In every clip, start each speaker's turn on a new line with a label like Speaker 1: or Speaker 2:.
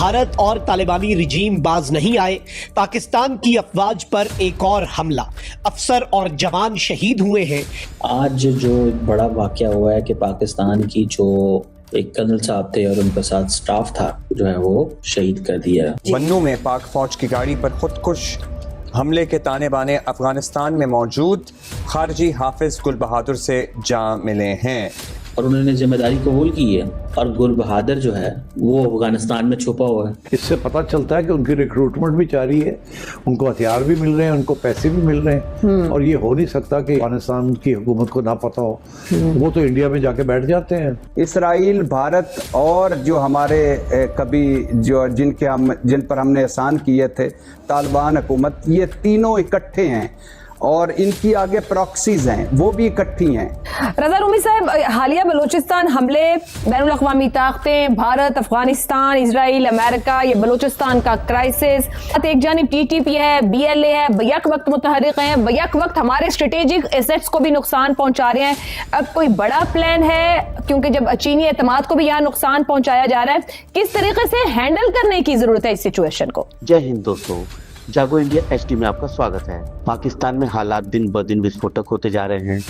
Speaker 1: भारत और तालिबानी रिजीम बाज नहीं आए, पाकिस्तान की अफवाज पर एक और हमला, अफसर और जवान शहीद हुए हैं।
Speaker 2: आज जो एक बड़ा वाकया हुआ है कि पाकिस्तान की जो एक कर्नल साहब थे और उनके साथ स्टाफ था जो है वो शहीद कर दिया।
Speaker 3: बन्नू में पाक फौज की गाड़ी पर खुदकुश हमले के ताने बाने अफगानिस्तान में मौजूद खारजी हाफिज गुल बहादुर से जा मिले हैं
Speaker 2: और उन्होंने जिम्मेदारी कबूल की है और गुल बहादुर जो है वो अफगानिस्तान में छुपा हुआ है।
Speaker 4: इससे पता चलता है कि उनकी रिक्रूटमेंट भी जारी है, उनको हथियार भी मिल रहे हैं, उनको पैसे भी मिल रहे हैं और ये हो नहीं सकता कि अफगानिस्तान की हुकूमत को ना पता हो। वो तो इंडिया में जाके बैठ जाते हैं।
Speaker 5: इसराइल, भारत और जो हमारे कभी जो जिन पर हमने एहसान किए थे तालिबान हुकूमत, ये तीनों इकट्ठे हैं और इनकी आगे प्रॉक्सीज हैं, वो भी इकट्ठी हैं।
Speaker 6: रज़ा रूमी साहब, हालिया बलूचिस्तान हमले, बैनुल अक़वामी ताकतें, भारत, अफगानिस्तान, इजराइल, अमेरिका, ये बलूचिस्तान का क्राइसिस, एक जानिब TTP है, BLA है, बैक वक्त मुतहरिक हैं, बैक वक्त हमारे स्ट्रेटेजिक एसेट्स को भी नुकसान पहुंचा रहे हैं। अब कोई बड़ा प्लान है, क्योंकि जब चीनी एतमाद को भी यहाँ नुकसान पहुंचाया जा रहा है, किस तरीके से हैंडल करने की जरूरत है इस सिचुएशन को?
Speaker 7: जय हिंद दोस्तों, जागो इंडिया HD में आपका स्वागत है। पाकिस्तान में हालात दिन ब दिन विस्फोटक होते जा रहे हैं,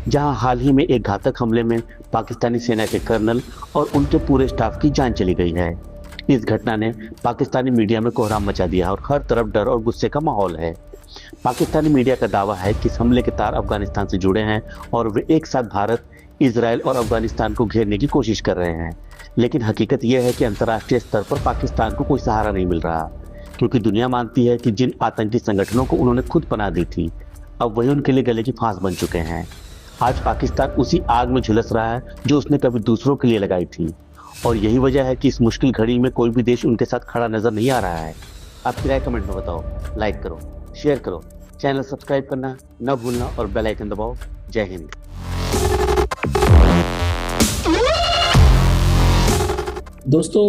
Speaker 7: जहां हाल ही में एक घातक हमले में पाकिस्तानी सेना के कर्नल और उनके पूरे स्टाफ की जान चली गई है। इस घटना ने पाकिस्तानी मीडिया में कोहराम मचा दिया और हर तरफ डर और गुस्से का माहौल है। पाकिस्तानी मीडिया का दावा है कि इस हमले के तार अफगानिस्तान से जुड़े हैं और वे एक साथ भारत, इजराइल और अफगानिस्तान को घेरने की कोशिश कर रहे हैं। लेकिन हकीकत यह है कि अंतर्राष्ट्रीय स्तर पर पाकिस्तान को कोई सहारा नहीं मिल रहा, क्योंकि दुनिया मानती है कि जिन आतंकी संगठनों को उन्होंने खुद पनाह दी थी, अब वही उनके लिए गले की फांस बन चुके हैं। आज पाकिस्तान उसी आग में झुलस रहा है जो उसने कभी दूसरों के लिए लगाई थी, और यही वजह है कि इस मुश्किल घड़ी में कोई भी देश उनके साथ खड़ा नजर नहीं आ रहा है। आपकी राय कमेंट में बताओ, लाइक करो, शेयर करो, चैनल सब्सक्राइब करना न भूलना और बेल आइकन दबाओ। जय हिंद।
Speaker 2: दोस्तों,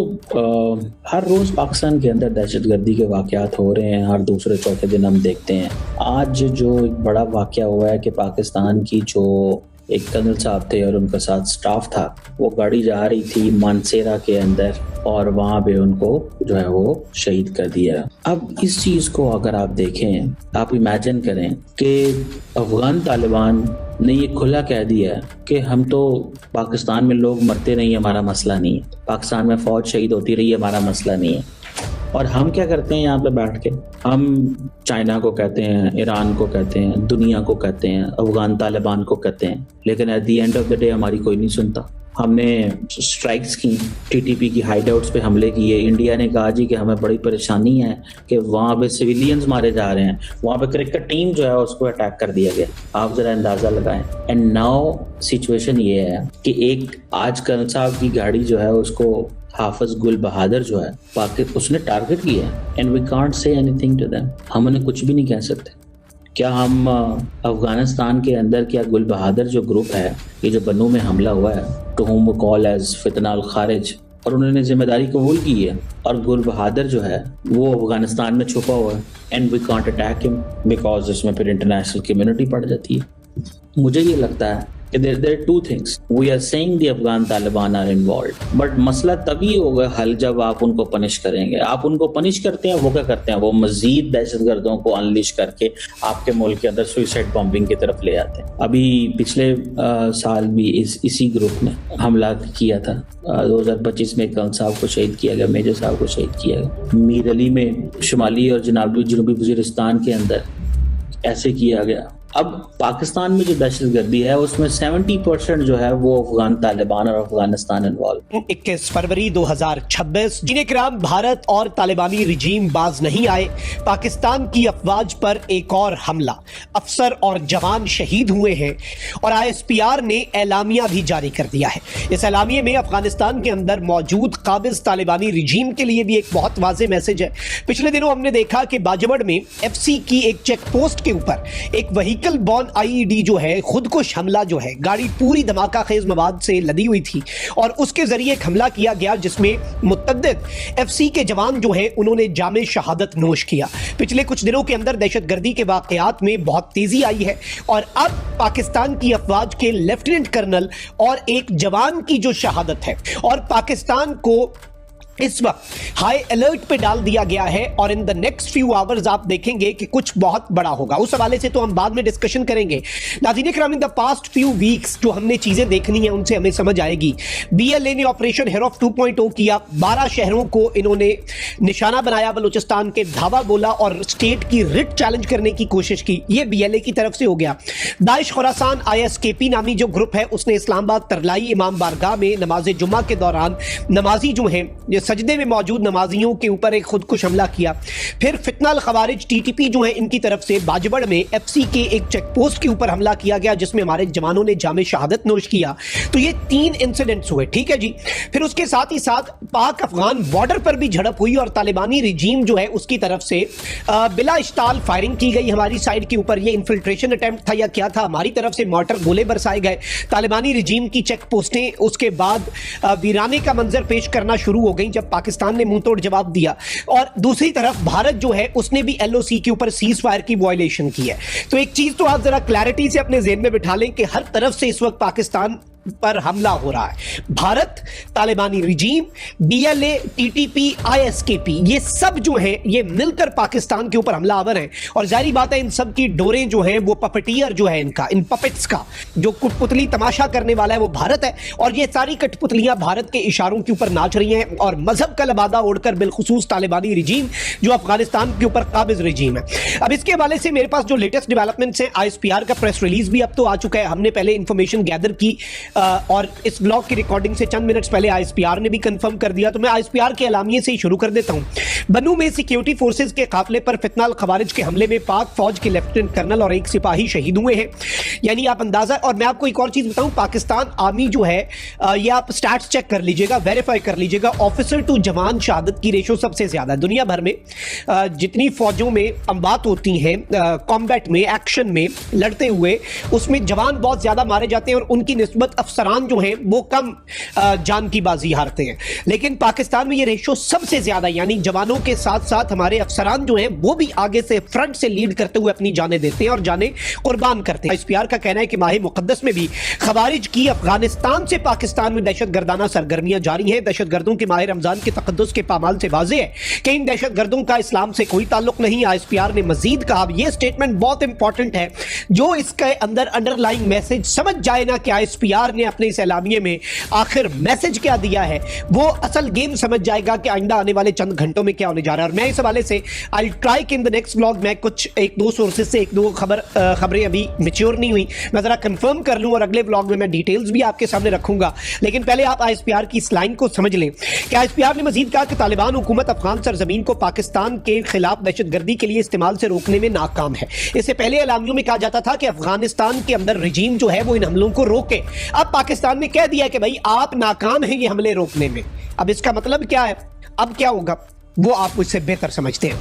Speaker 2: हर रोज पाकिस्तान के अंदर दहशतगर्दी के वाकयात हो रहे हैं, हर दूसरे चौथे दिन हम देखते हैं। आज जो एक बड़ा वाकया हुआ है कि पाकिस्तान की जो एक कर्नल साहब थे और उनके साथ स्टाफ था, वो गाड़ी जा रही थी मानसेरा के अंदर और वहां पे उनको जो है वो शहीद कर दिया। अब इस चीज को अगर आप देखें, आप इमेजिन करें कि अफगान तालिबान ने ये खुला कह दिया है कि हम तो पाकिस्तान में लोग मरते रही, हमारा मसला नहीं है, पाकिस्तान में फौज शहीद होती रही, हमारा मसला नहीं है। और हम क्या करते हैं यहाँ पे बैठ के, हम चाइना को कहते हैं, ईरान को कहते हैं, दुनिया को कहते हैं, अफगान तालिबान को कहते हैं, लेकिन at the end of the day हमारी कोई नहीं सुनता। हमने स्ट्राइक्स की, TTP की हाइडआउट्स पे हमले किए। इंडिया ने कहा जी कि हमें बड़ी परेशानी है कि वहाँ पे सिविलियंस मारे जा रहे हैं, वहाँ पे क्रिकेट टीम जो है उसको अटैक कर दिया गया। आप जरा अंदाजा लगाएं। एंड नाउ सिचुएशन ये है कि एक आज कर्नल साहब की गाड़ी जो है उसको हाफिज गुल बहादुर जो है उसने टारगेट किया है, and we can't say anything to them. हम उन्हें कुछ भी नहीं कह सकते। क्या हम अफगानिस्तान के अंदर, क्या गुल बहादुर जो ग्रुप है, ये जो बन्नू में हमला हुआ है, टू हुम कॉल एज फितना अल खारिज, और उन्होंने जिम्मेदारी कबूल की है और गुल बहादुर जो है वो अफगानिस्तान में छुपा हुआ है, and we can't attack him because इसमें फिर इंटरनेशनल कम्युनिटी पड़ जाती है। मुझे ये लगता है कि there are two things. We are saying the Afghan Taliban are involved, but मसला तभी होगा हल जब आप उनको पनिश करेंगे। आप उनको पनिश करते हैं, वो क्या करते हैं, वो मजीद दहशतगर्दों को अनलिश करके आपके मुल्क के अंदर सुइसाइड बॉम्बिंग की तरफ ले आते हैं। अभी पिछले साल भी इसी ग्रुप ने हमला किया था। 2025 में कर्नल साहब को शहीद किया गया, मेजर साहब को शहीद किया गया। मीर अली में शुमाली और जनूबी वजीरिस्तान के अंदर ऐसे किया गया। अब पाकिस्तान में जो दहशतगर्दी है उसमें 70% जो है वो अफगान तालिबान और अफगानिस्तान इन्वॉल्व।
Speaker 1: 21 फरवरी 2026 जिन्हें भारत और तालिबानी रिजीम बाज नहीं आए, पाकिस्तान की अफवाज पर एक और हमला, अफसर और जवान शहीद हुए हैं और ISPR ने एलामिया भी जारी कर दिया है। इस एलामिया में अफगानिस्तान के अंदर मौजूद काबिज तालिबानी रिजीम के लिए भी एक बहुत वाज़ेह मैसेज है। पिछले दिनों हमने देखा कि बाजवड़ में FC की एक चेक पोस्ट के ऊपर एक व्हीकल बॉर्न IED जो है, खुदकुश हमला जो है, गाड़ी पूरी धमाका खेज मवाद से लदी हुई थी और उसके जरिए एक हमला किया गया जिसमें मुतअद्दिद FC के जवान जो है उन्होंने जामे शहादत नोश किया। पिछले कुछ दिनों के अंदर दहशतगर्दी के वाकयात में बहुत तेजी आई है और अब पाकिस्तान की अफवाज के लेफ्टिनेंट कर्नल और एक जवान की जो शहादत है और पाकिस्तान को इस वक्त हाई अलर्ट पे डाल दिया गया है और in the next few hours आप देखेंगे कि कुछ बहुत बड़ा होगा। उस हवाले से तो हम बाद में डिस्कशन करेंगे। नाज़रीन इकराम, in the past few weeks जो हमने चीजें देखनी है उनसे हमें समझ आएगी। बीएलए ने ऑपरेशन हेरॉफ 2.0 किया, 12 शहरों को इन्होंने निशाना बनाया, बलूचिस्तान के धावा बोला और स्टेट की रिट चैलेंज करने की कोशिश की। यह बीएलए की तरफ से हो गया। दाइश खुरासान ISKP नामी जो ग्रुप है उसने इस्लामाबाद तरलाई इमाम बारगाह में नमाज जुम्मा के दौरान नमाजी जो हैं सजदे में मौजूद नमाजियों के ऊपर एक खुदकुश हमला किया। फिर फितनाल खवारिज TTP जो है इनकी तरफ से बाजबड़ में FC के एक चेक पोस्ट के ऊपर हमला किया गया जिसमें हमारे जवानों ने जामे शहादत नोश किया। तो ये 3 इंसिडेंट्स हुए, ठीक है जी। फिर उसके साथ ही साथ पाक अफगान बॉर्डर पर भी झड़प हुई और तालिबानी रिजीम जो है उसकी तरफ से बिला इश्ताल फायरिंग की गई हमारी साइड के ऊपर। ये इन्फिल्ट्रेशन अटेम्प्ट था या क्या था, हमारी तरफ से मॉर्टर गोले बरसाए गए। तालिबानी रिजीम की चेक पोस्टें उसके बाद वीराने का मंजर पेश करना शुरू हो गई जब पाकिस्तान ने मुंह तोड़ जवाब दिया। और दूसरी तरफ भारत जो है उसने भी LOC के ऊपर सीज फायर की वायलेशन की है। तो एक चीज तो आप जरा क्लैरिटी से अपने ज़हन में बिठा लें कि हर तरफ से इस वक्त पाकिस्तान पर हमला हो रहा है। भारत, तालिबानी रिजीम, BLA, TTP, ISKP ये सब जो है ये मिलकर पाकिस्तान के ऊपर हमलावर हैं। और जाहिर बात है इन सब की डोरें जो हैं वो पपटियर जो है इनका, इन पपेट्स का जो कठपुतली तमाशा करने वाला है वो भारत है। और ये सारी कठपुतलियां भारत के इशारों के ऊपर नाच रही हैं और मजहब का लबादा ओढ़कर बिलखुसूस तालिबानी रिजीम जो अफगानिस्तान के ऊपर काबिज रिजीम है। अब इसके हवाले से मेरे पास जो लेटेस्ट डेवलपमेंट्स हैं, ISPR का प्रेस रिलीज भी अब तो आ चुका है। हमने पहले इंफॉर्मेशन गैदर की और इस ब्लॉग की रिकॉर्डिंग से चंद मिनट्स पहले ISPR ने भी कंफर्म कर दिया। तो मैं ISPR के अलामिये से ही शुरू कर देता हूं। बनू में सिक्योरिटी फोर्सेस के काफिले पर फितनाल खवारिज के हमले में पाक फौज के लेफ्टिनेंट कर्नल और एक सिपाही शहीद हुए हैं, यानी आप अंदाजा। और मैं आपको एक और चीज बताऊं, पाकिस्तान आर्मी जो है ये आप स्टैट्स चेक कर लीजिएगा, वेरीफाई कर लीजिएगा, ऑफिसर टू जवान शहादत की रेशो सबसे ज्यादा है दुनिया भर में। जितनी फौजों में अम्बात होती हैं कॉम्बैट में, एक्शन में लड़ते हुए, उसमें जवान बहुत ज्यादा मारे जाते हैं और उनकी निस्बत अफसरान जो हैं वो कम जान की बाजी हारते हैं। लेकिन पाकिस्तान में ये रेशो सबसे ज्यादा, यानी जवानों के साथ साथ हमारे अफसरान जो हैं वो भी आगे से फ्रंट से लीड करते हुए अपनी जानें देते हैं और जानें कुर्बान करते हैं। ISPR का कहना है कि माह मुकद्दस में भी खवारिज की अफगानिस्तान से पाकिस्तान में दहशतगर्दाना सरगर्मियां जारी हैं। दहशतगर्दों के माह रमजान के तकद्दुस के पामाल से वाज़ेह है कि इन दहशतगर्दों का इस्लाम से कोई ताल्लुक नहीं। ISPR ने मजीद कहा, यह स्टेटमेंट बहुत इंपॉर्टेंट है, जो इसके अंदर अंडरलाइंग मैसेज समझ जाए ना कि ISPR ने अपने इस एलामिये में आखिर मैसेज क्या दिया है, वो असल गेम समझ जाएगा कि आइंदा आने वाले चंद घंटों में क्या होने जा रहा है। और मैं इस हवाले से आई ट्राई कि इन द नेक्स्ट व्लॉग मैं कुछ 1-2 सोर्सेज से 1-2 खबरें अभी मैच्योर नहीं हुई, मैं जरा कंफर्म कर लूं और अगले व्लॉग में मैं डिटेल्स भी आपके सामने रखूंगा। लेकिन पहले आप ISPR की इस लाइन को समझ लें कि ISPR ने मजीद कहा कि तालिबान हुकूमत अफगान सरजमीन को पाकिस्तान के खिलाफ दहशतगर्दी के लिए इस्तेमाल से रोकने में नाकाम है। इससे पहले एलामियों में कहा जाता था कि अफगानिस्तान के अंदर रिजीम जो है वो इन हमलों को रोके। अब पाकिस्तान ने कह दिया कि भाई आप नाकाम हैं ये हमले रोकने में। अब इसका मतलब क्या है, अब क्या होगा वो आप मुझसे बेहतर समझते हैं।